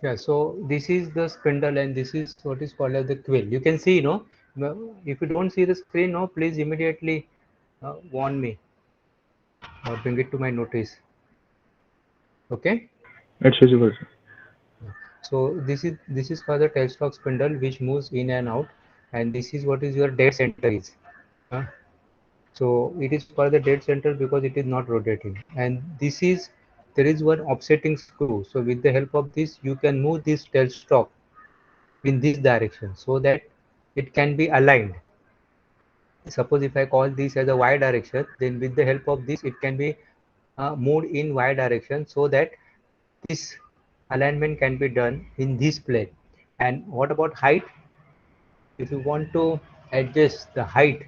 Yeah, so this is the spindle and this is what is called as the quill. You can see, if you don't see the screen, no, please immediately warn me or bring it to my notice. Okay. It's visible, sir. So this is called the tailstock spindle which moves in and out, and this is what is your dead center is. Uh, so it is called the dead center because it is not rotating, and this is there is one offsetting screw. So with the help of this, you can move this tailstock in this direction so that it can be aligned. Suppose if I call this as a y direction, then with the help of this, it can be moved in y direction so that this alignment can be done in this plane. And what about height? If you want to adjust the height,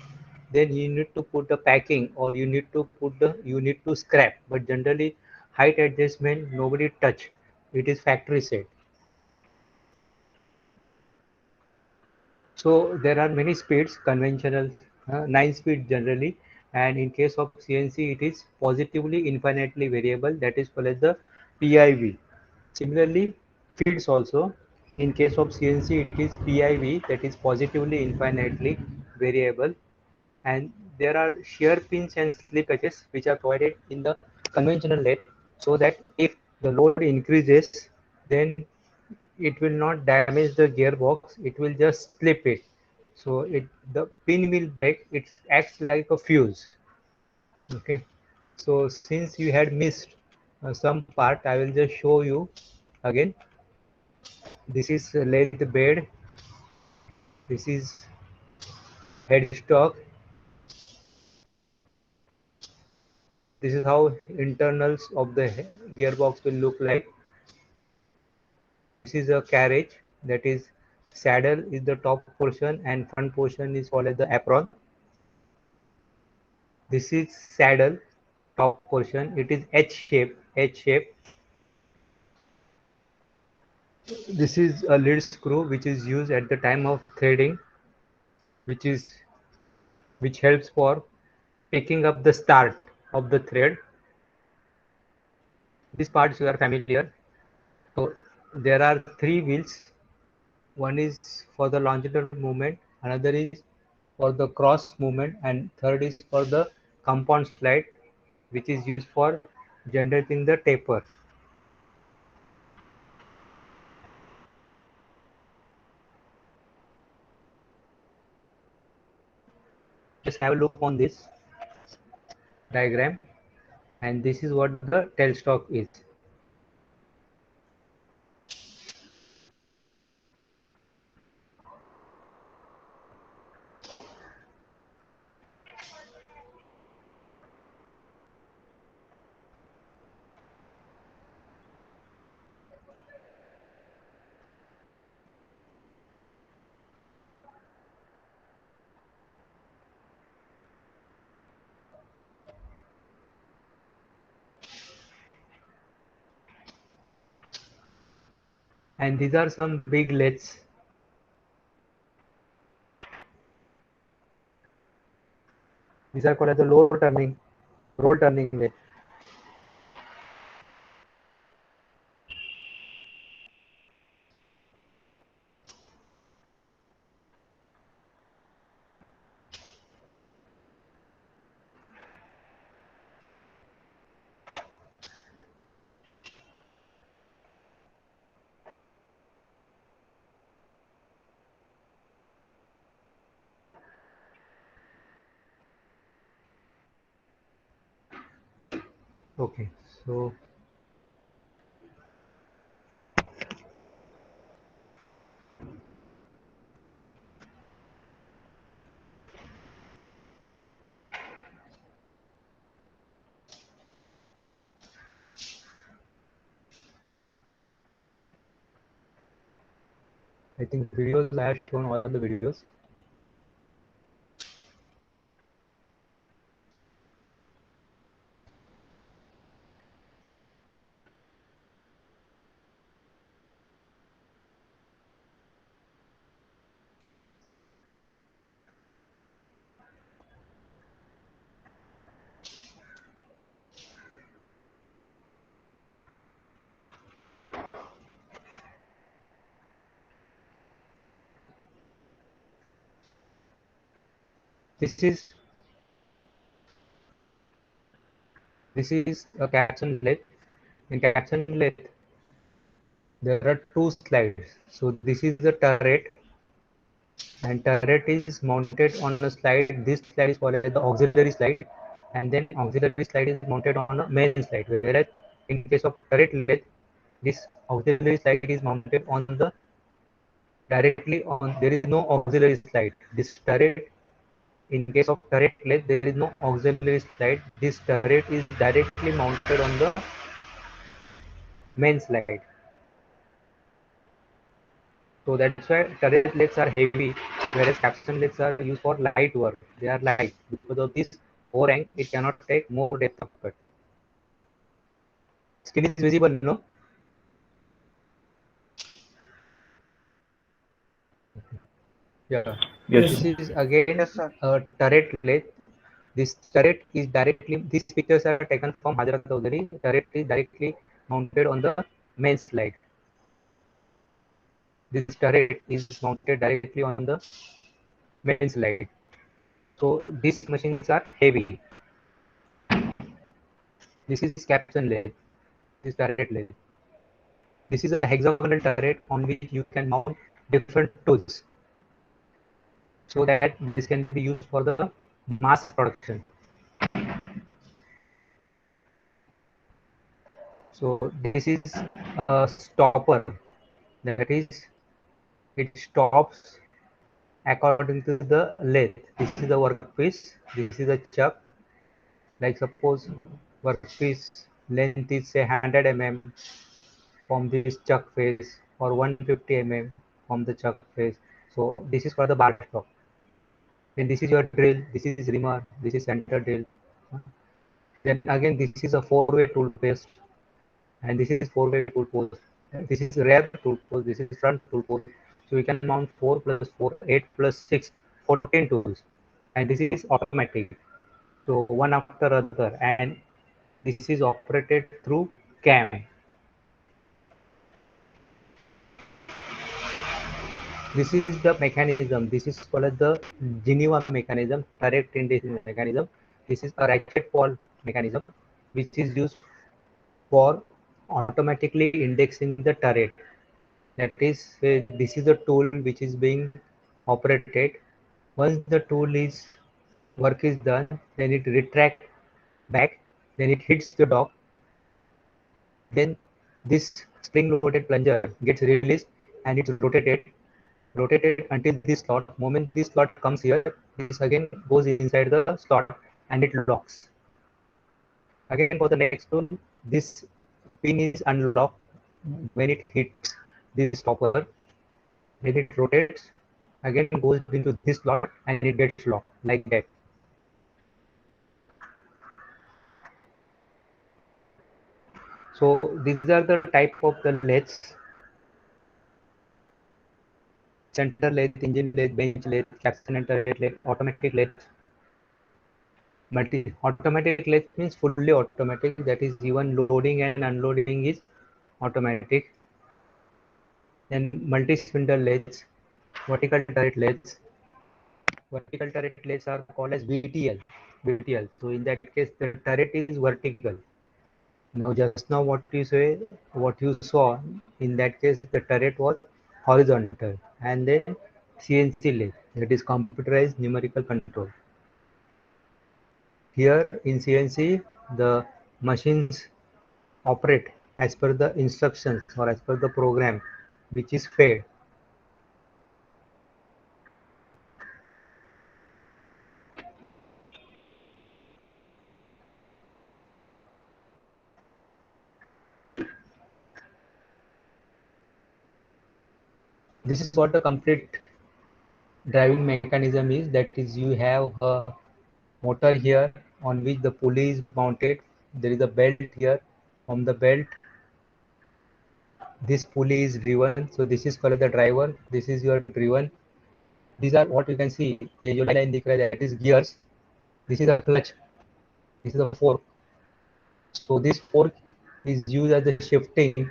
then you need to put the packing or you need to scrap. But generally, height adjustment nobody touch. It is factory set. So there are many speeds, conventional 9 speed generally, and in case of CNC it is positively infinitely variable, that is called as the PIV. Similarly, feeds also, in case of CNC it is PIV, that is positively infinitely variable, and there are shear pins and slip gauges which are provided in the conventional lathe, so that if the load increases, then it will not damage the gearbox, it will just slip it. So the pin will break, it acts like a fuse. Okay, so since you had missed some part, I will just show you again. This is lathe bed, this is headstock, this is how internals of the gearbox will look like. This is a carriage, that is saddle is the top portion and front portion is called as the apron. This is saddle top portion, it is H shape. This is a lead screw which is used at the time of threading, which is which helps for picking up the start of the thread. These parts you are familiar. So there are three wheels. One is for the longitudinal movement, another is for the cross movement, and third is for the compound slide, which is used for generating the taper. Just have a look on this diagram, and this is what the tailstock is. And these are some big lathes. These are called as the roll turning lathe. Okay, so I think videos I have shown all the videos. this is a capstan lathe. In capstan lathe, there are two slides. So this is the turret, and turret is mounted on a slide. This slide is called as the auxiliary slide, and then auxiliary slide is mounted on a main slide. Whereas in case of turret lathe, this auxiliary slide is mounted on the directly on. There is no auxiliary slide. This turret, in case of turret lathe, there is no auxiliary slide. This turret is directly mounted on the main slide. So that's why turret lathes are heavy, whereas capstan lathes are used for light work. They are light. Because of this overhang, it cannot take more depth of cut. Skin is visible, no? Yeah. Yes. This is again Yes, sir. a turret lathe. This turret is directly, these pictures are taken from Hazrat Chaudhary. Turret is directly mounted on the main slide. This turret is mounted directly on the main slide. So these machines are heavy. This is capstan lathe. This turret lathe. This is a hexagonal turret on which you can mount different tools, so that this can be used for the mass production. So this is a stopper, that is, it stops according to the length. This is the workpiece, this is a chuck. Like suppose workpiece length is say 100 mm from this chuck face, or 150 mm from the chuck face. So this is for the bar stop. Then this is your drill, this is reamer, this is center drill. Then again this is a four-way tool post, and this is four-way tool post. This is rear tool post, this is front tool post. So we can mount 4 plus 4, 8 plus 6, 14 tools. And this is automatic. So one after other, and this is operated through cam. This is the mechanism. This is called as the Geneva mechanism, turret indices mechanism. This is a ratchet ball mechanism, which is used for automatically indexing the turret. That is, this is the tool which is being operated. Once the tool is work is done, then it retract back, then it hits the dock. Then this spring-loaded plunger gets released and it's rotated until this slot. Moment this slot comes here, this again goes inside the slot and it locks. Again for the next tool, this pin is unlocked when it hits this stopper. Then it rotates, again goes into this slot and it gets locked like that. So these are the type of the lathes: center lathe, engine lathe, bench lathe, capstan and turret lathe, automatic lathe. Automatic lathe means fully automatic, that is even loading and unloading is automatic. Then multi-spindle lathes, vertical turret lathes. Vertical turret lathes are called as VTL. VTL. So in that case, the turret is vertical. Now just now what you say, what you saw, in that case the turret was horizontal, and then CNC lathe, that is computerized numerical control. Here in CNC, the machines operate as per the instructions or as per the program which is fed. This is what the complete driving mechanism is. That is, you have a motor here on which the pulley is mounted. There is a belt here. From the belt, this pulley is driven. So this is called the driver. This is your driven. These are what you can see. ये जो line दिख रहा है, that is gears. This is a clutch. This is a fork. So this fork is used as a shifting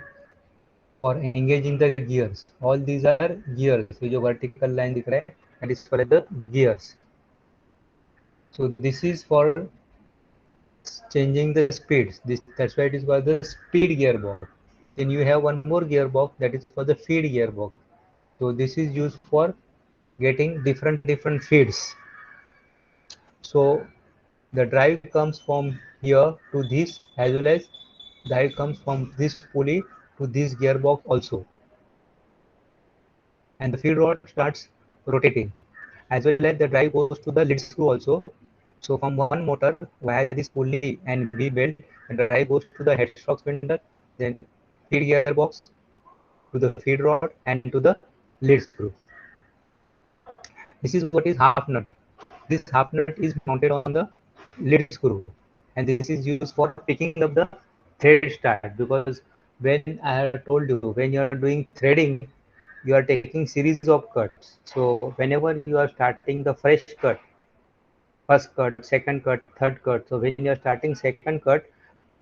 or engaging the gears. All these are gears. ये जो vertical line दिख रहा है, that is called the gears. So this is for changing the speeds. That's why it is called the speed gearbox. Then you have one more gearbox that is for the feed gearbox. So this is used for getting different feeds. So the drive comes from here to this, as well as drive comes from this pulley to this gearbox also, and the feed rod starts rotating, as well as the drive goes to the lead screw also. So from one motor via this pulley and V belt, the drive goes to the headstock spindle, then feed gearbox, to the feed rod, and to the lead screw. This is what is half nut. This half nut is mounted on the lead screw, and this is used for picking up the thread start, because when I have told you, when you are doing threading, you are taking series of cuts. So whenever you are starting the fresh cut, first cut, second cut, third cut. So when you are starting second cut,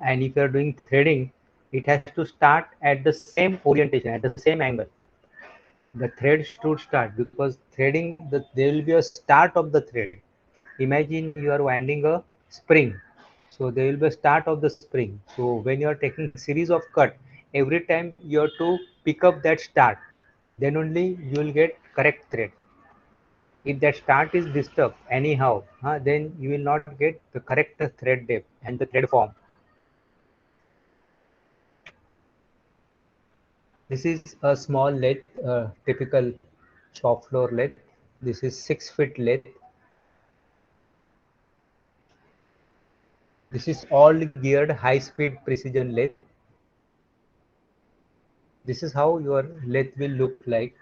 and if you are doing threading, it has to start at the same orientation, at the same angle. The thread should start, because threading, there will be a start of the thread. Imagine you are winding a spring. So there will be a start of the spring. So when you are taking series of cut, every time you have to pick up that start. Then only you will get correct thread. If that start is disturbed anyhow, then you will not get the correct thread depth and the thread form. This is a small lathe, typical shop floor lathe. This is 6 feet lathe. This is all geared high speed precision lathe. This is how your lathe will look like.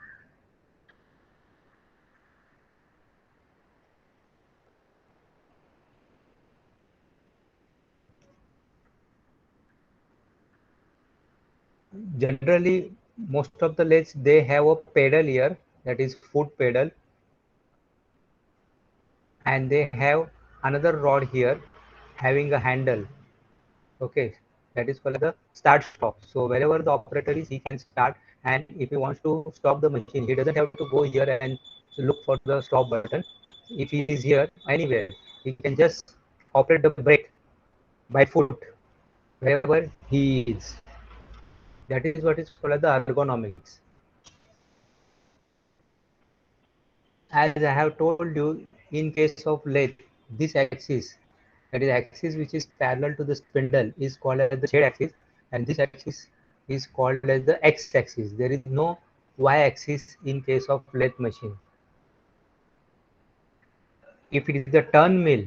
Generally, most of the lathes, they have a pedal here, that is foot pedal, and they have another rod here having a handle. Okay, that is called the start stop. So wherever the operator is, he can start, and if he wants to stop the machine, he doesn't have to go here and look for the stop button. If he is here anywhere, he can just operate the brake by foot wherever he is. That is what is called the ergonomics. As I have told you, in case of lathe, this axis, that is axis which is parallel to the spindle, is called as the Z axis, and this axis is called as the X axis. There is no Y axis in case of lathe machine. If it is the turn mill,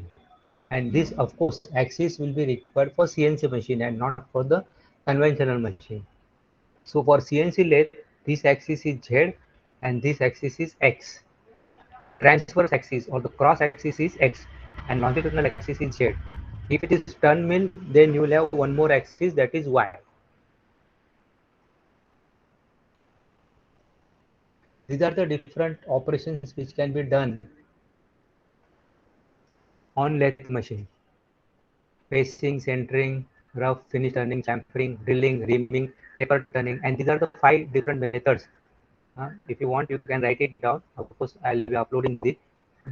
and this of course axis will be required for CNC machine and not for the conventional machine. So for CNC lathe, this axis is Z and this axis is X. Transverse axis or the cross axis is X, and longitudinal axis is Z. If it is turn mill, then you will have one more axis, that is Y. These are the different operations which can be done on lathe machine: pacing, centering, rough, finish turning, chamfering, drilling, reaming, taper turning, and these are the 5 different methods. If you want, you can write it down. Of course, I'll be uploading the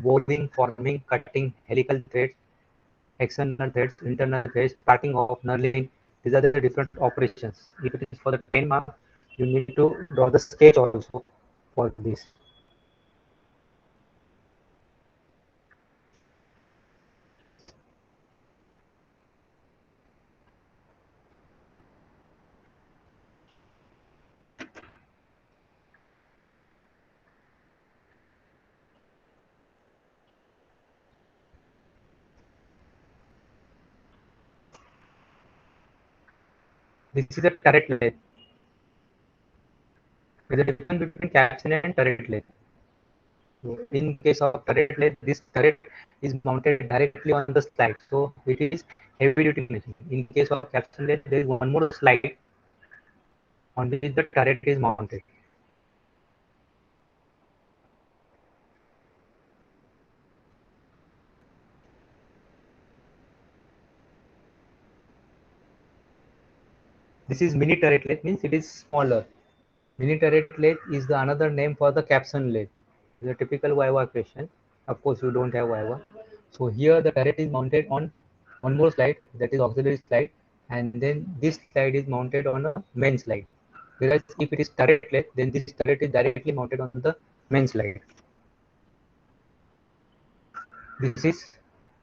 boring, forming, cutting, helical threads, external threads, internal threads, parting off, knurling. These are the different operations. If it is for the 10 mark, you need to draw the sketch also for this. This is a turret lathe. There is a difference between capstan and turret lathe. So in case of turret lathe, this turret is mounted directly on the slide. So it is heavy duty machine. In case of capstan lathe, there is one more slide on which the turret is mounted. This is mini turret lathe, means it is smaller. Mini turret lathe is the another name for the capstan lathe. The typical Viva question. Of course, you don't have Viva. So here the turret is mounted on one more slide, that is auxiliary slide, and then this slide is mounted on a main slide. Whereas if it is turret lathe, then this turret is directly mounted on the main slide. This is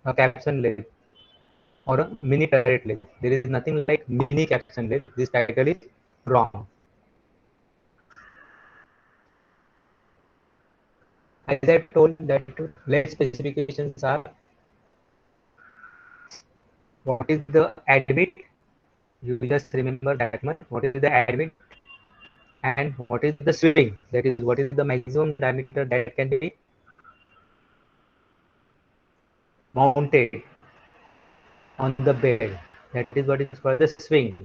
a capstan lathe or a mini turret lathe. There is nothing like mini capstan lathe. This title is wrong. As I told that lathe specifications are what is the admit, you just remember that much, what is the admit and what is the swing, that is what is the maximum diameter that can be mounted on the bed, that is what is called the swing,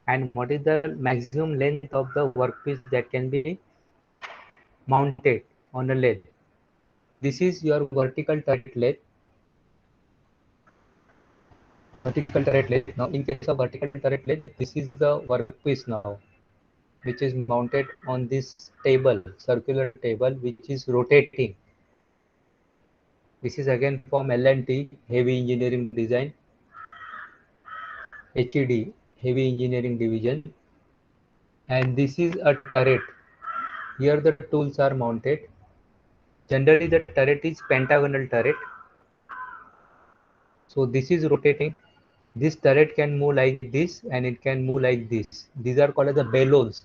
and what is the maximum length of the workpiece that can be mounted on a lathe. This is your vertical turret lathe. Vertical turret lathe. Now, in case of vertical turret lathe, this is the workpiece now, which is mounted on this table, circular table, which is rotating. This is again from L&T, Heavy Engineering Design, HED, Heavy Engineering Division, and this is a turret. Here the tools are mounted. Generally, the turret is pentagonal turret. So this is rotating. This turret can move like this and it can move like this. These are called as the bellows.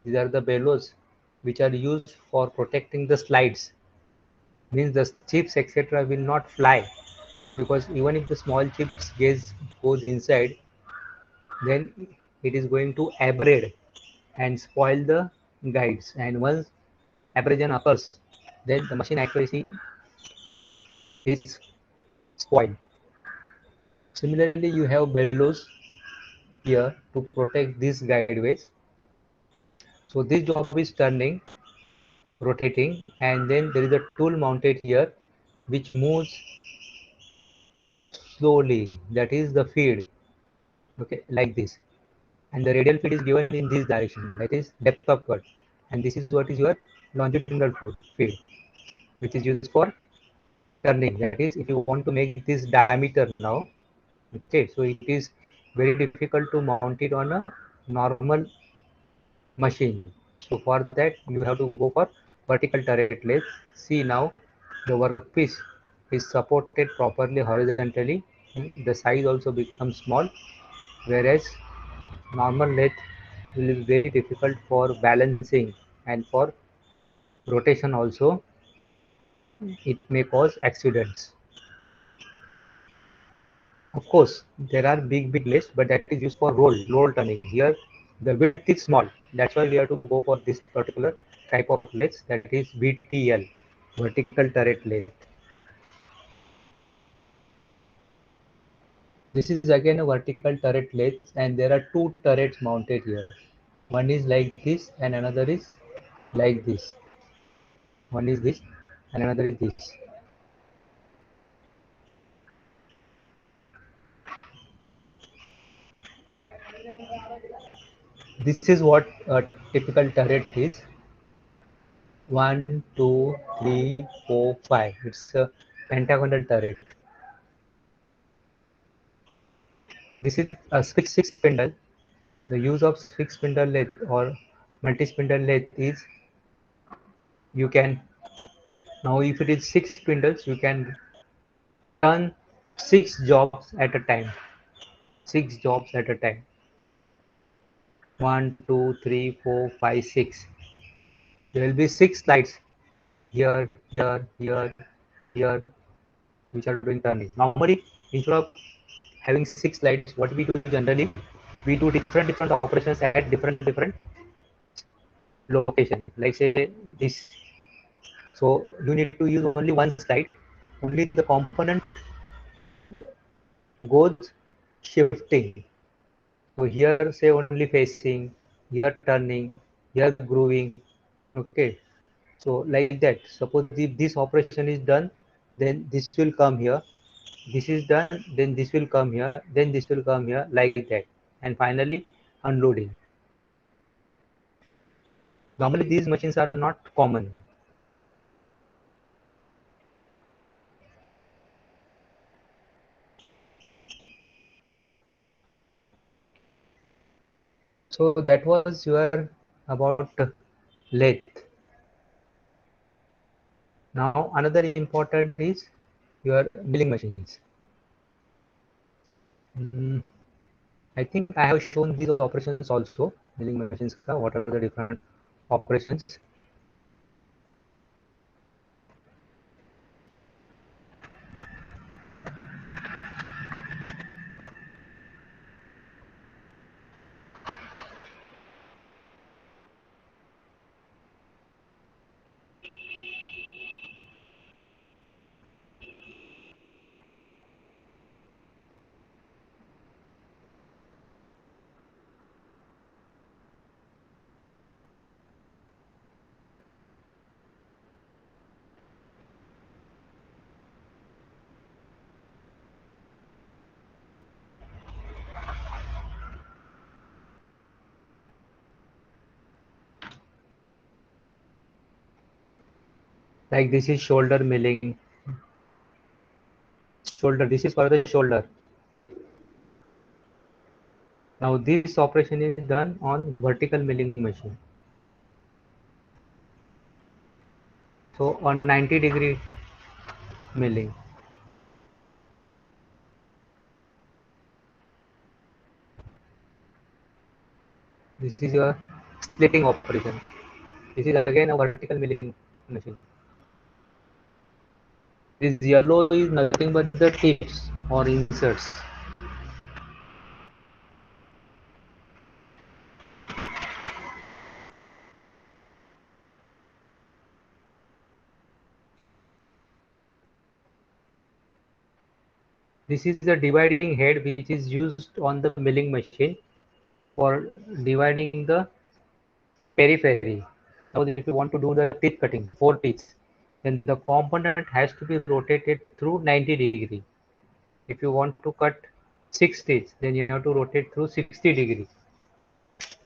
These are the bellows which are used for protecting the slides. Means the chips etc. will not fly, because even if the small chips goes inside, then it is going to abrade and spoil the guides. And once abrasion occurs, then the machine accuracy is spoiled. Similarly, you have bellows here to protect these guideways. So this job is turning, rotating, and then there is a tool mounted here which moves slowly. That is the feed, okay, like this. And the radial feed is given in this direction, that is depth of cut. And this is what is your longitudinal feed, which is used for turning. That is, if you want to make this diameter now, okay, so it is very difficult to mount it on a normal machine. So for that you have to go for vertical turret lathe. See now the workpiece is supported properly horizontally. The size also becomes small, whereas normal lathe will be very difficult for balancing, and for rotation also it may cause accidents. Of course, there are big lathes, but that is used for roll turning. Here, the width is small. That's why we have to go for this particular type of lathe, that is VTL, vertical turret lathe. This is again a vertical turret lathe, and there are two turrets mounted here. One is like this, and another is like this. One is this, and another is this. This is what a typical turret is. 1, 2, 3, 4, 5. It's a pentagonal turret. This is a six spindle. The use of six spindle lathe or multi spindle lathe is, you can, now if it is six spindles, you can turn six jobs at a time. Six jobs at a time. 1, 2, 3, 4, 5, 6. There will be six slides here, here, here, here, which are doing turning. Normally, instead of having six slides, what we do generally, we do different operations at different location. Like say this. So you need to use only one slide. Only the component goes shifting. So here say only facing, here turning, here grooving. Okay. So like that. Suppose if this operation is done, then this will come here. This is done, then this will come here, then this will come here, like that. And finally unloading. Normally these machines are not common. So that was your about lathe. Now another important is your milling machines. Mm, I think I have shown these operations also, milling machines ka, what are the different operations. Like this is shoulder milling, shoulder, this is for the shoulder. Now this operation is done on vertical milling machine. So on 90-degree milling. This is your splitting operation. This is again a vertical milling machine. This yellow is nothing but the tips or inserts. This is the dividing head which is used on the milling machine for dividing the periphery. Now if you want to do the teeth cutting, 4 teeth, then the component has to be rotated through 90 degree. If you want to cut 6 teeth, then you have to rotate through 60 degree.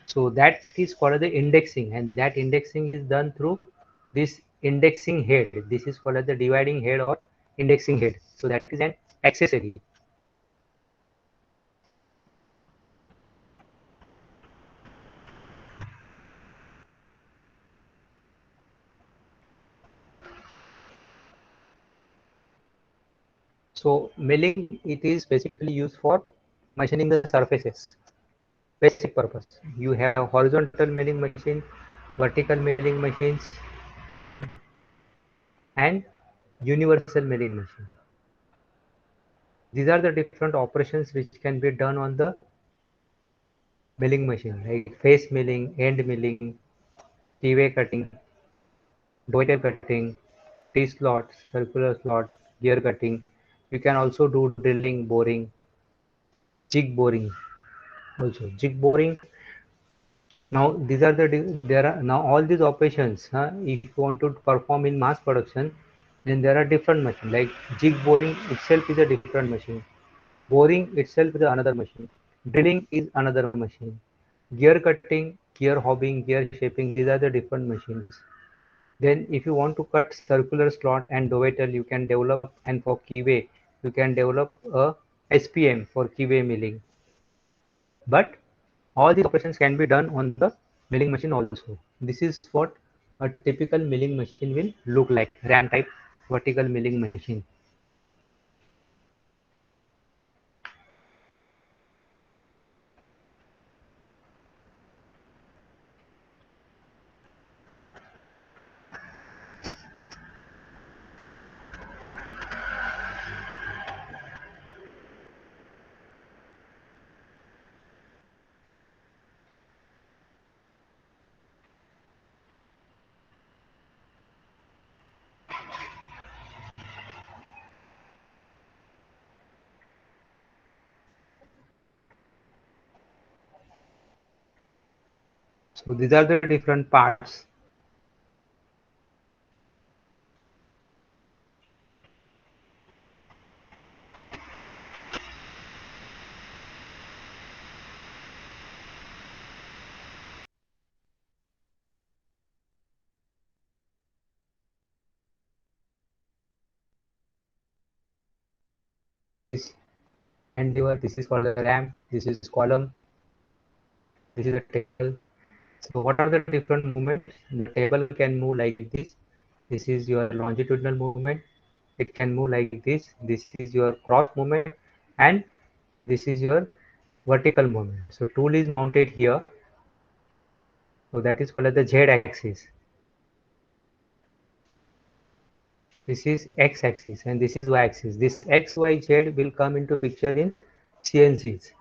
So that is called the indexing, and that indexing is done through this indexing head. This is called as the dividing head or indexing head. So that is an accessory. So milling, it is basically used for machining the surfaces. Basic purpose. You have horizontal milling machine, vertical milling machines, and universal milling machine. These are the different operations which can be done on the milling machine, like face milling, end milling, keyway cutting, dovetail cutting, T-slot, circular slot, gear cutting. You can also do drilling, boring, jig boring also. Jig boring. Now these are there are now all these operations. If you want to perform in mass production, then there are different machines. Like jig boring itself is a different machine. Boring itself is another machine. Drilling is another machine. Gear cutting, gear hobbing, gear shaping. These are the different machines. Then if you want to cut circular slot and dovetail, you can develop, and for keyway, you can develop a SPM for keyway milling. But all these operations can be done on the milling machine also. This is what a typical milling machine will look like, RAM type vertical milling machine. So these are the different parts. This endeavor, this is called the RAM, this is column. This is a table. So what are the different movements? The table can move like this. This is your longitudinal movement. It can move like this. This is your cross movement, and this is your vertical movement. So tool is mounted here. So that is called as the Z axis. This is X axis and this is Y axis. This X, Y, Z will come into picture in CNCs.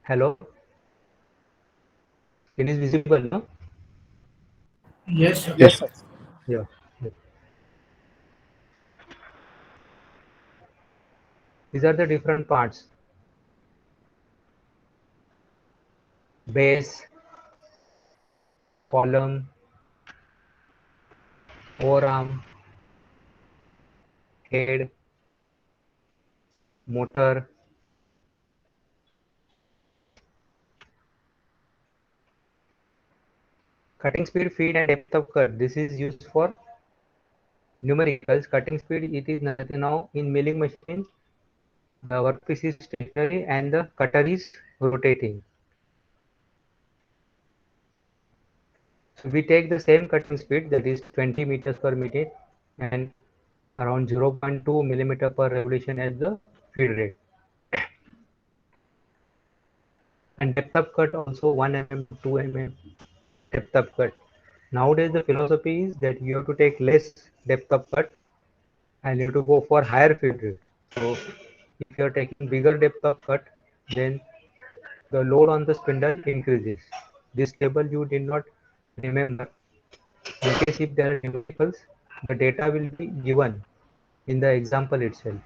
Hello, it is visible, no? Yes, sir. Yes, sir. Yeah. Yeah. These are the different parts: base, column, forearm, head, motor. Cutting speed, feed, and depth of cut. This is used for numericals. Cutting speed, it is nothing now in milling machine. The workpiece is stationary and the cutter is rotating. So we take the same cutting speed, that is 20 meters per minute, and around 0.2 millimeter per revolution as the feed rate. And depth of cut also 1 mm to 2 mm depth of cut. Nowadays the philosophy is that you have to take less depth of cut and you have to go for higher feed rate. So if you are taking bigger depth of cut, then the load on the spindle increases. This table you did not remember. In case if there are numericals, the data will be given in the example itself.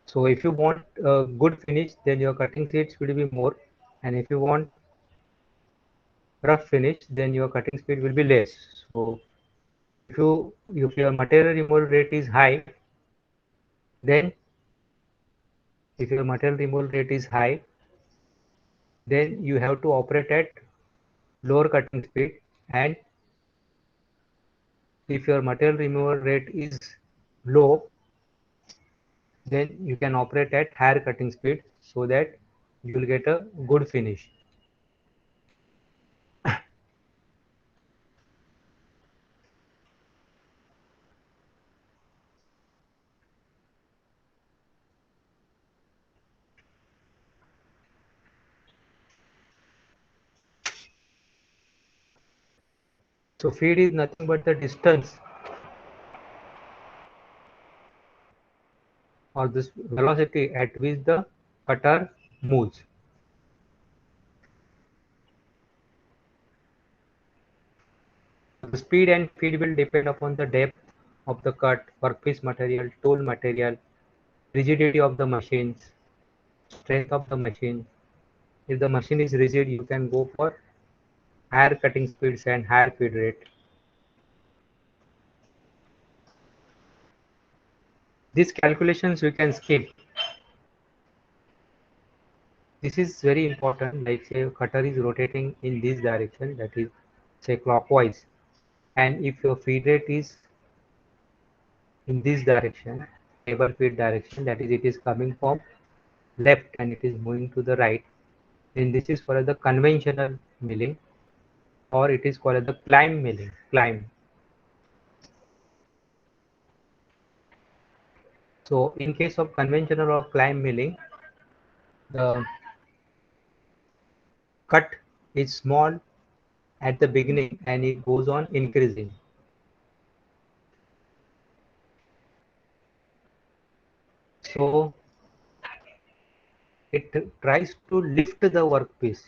So if you want a good finish, then your cutting speed will be more, and if you want rough finish, then your cutting speed will be less. So if your material removal rate is high, then if your material removal rate is high, then you have to operate at lower cutting speed, and if your material removal rate is low, then you can operate at higher cutting speed so that you will get a good finish. So feed is nothing but the distance or this velocity at which the cutter moves. The speed and feed will depend upon the depth of the cut, workpiece material, tool material, rigidity of the machines, strength of the machine. If the machine is rigid, you can go for higher cutting speeds and higher feed rate. These calculations we can skip. This is very important, like say cutter is rotating in this direction, that is say clockwise, and if your feed rate is in this direction, table feed direction, that is it is coming from left and it is moving to the right, then this is called the conventional milling, or it is called the climb milling. Climb. So in case of conventional or climb milling, the cut is small at the beginning and it goes on increasing. So it tries to lift the workpiece.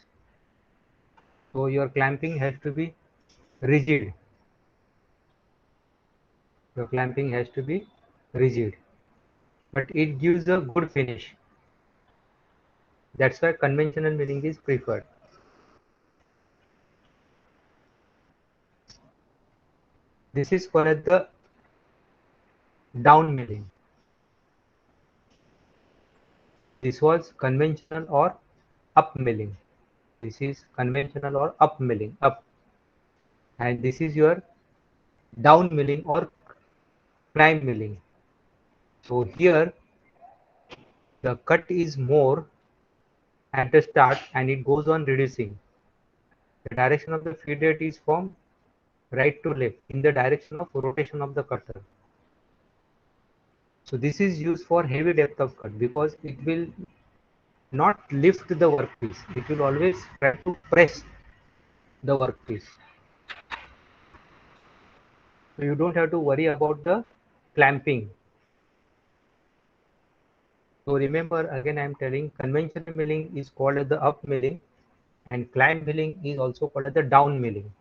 So your clamping has to be rigid. Your clamping has to be rigid, but it gives a good finish. That's why conventional milling is preferred. This is called the down milling. This was conventional or up milling. This is conventional or up milling, up, and this is your down milling or climb milling. So here the cut is more at the start and it goes on reducing. The direction of the feed rate is from right to left in the direction of rotation of the cutter. So this is used for heavy depth of cut because it will not lift the workpiece. It will always try to press the workpiece. So you don't have to worry about the clamping. So remember, again I am telling, conventional milling is called as the up milling and climb milling is also called as the down milling.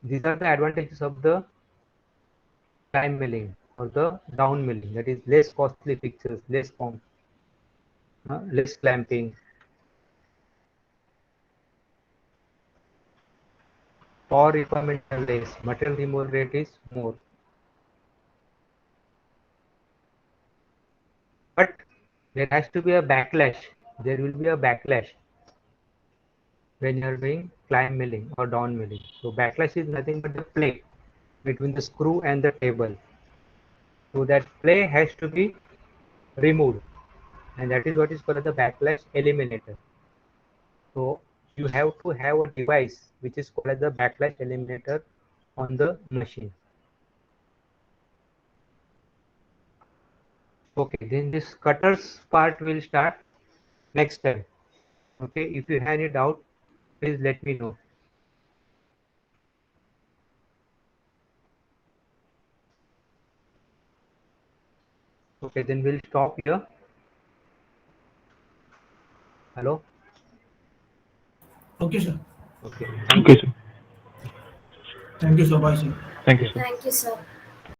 These are the advantages of the climb milling or the down milling, that is less costly fixtures, less clamping. Power requirement are less, material removal rate is more. But there has to be a backlash. There will be a backlash when you are doing climb milling or down milling. So backlash is nothing but the play between the screw and the table. So that play has to be removed, and that is what is called the backlash eliminator. So you have to have a device which is called as the backlash eliminator on the machine. Okay, then this cutters part will start next time. Okay, if you have any doubt, please let me know. Okay, then we'll stop here. Hello. Okay, sir. Okay, thank Okay, you. sir. Thank you, sir. Bye, sir. Thank you, sir. Thank you, sir.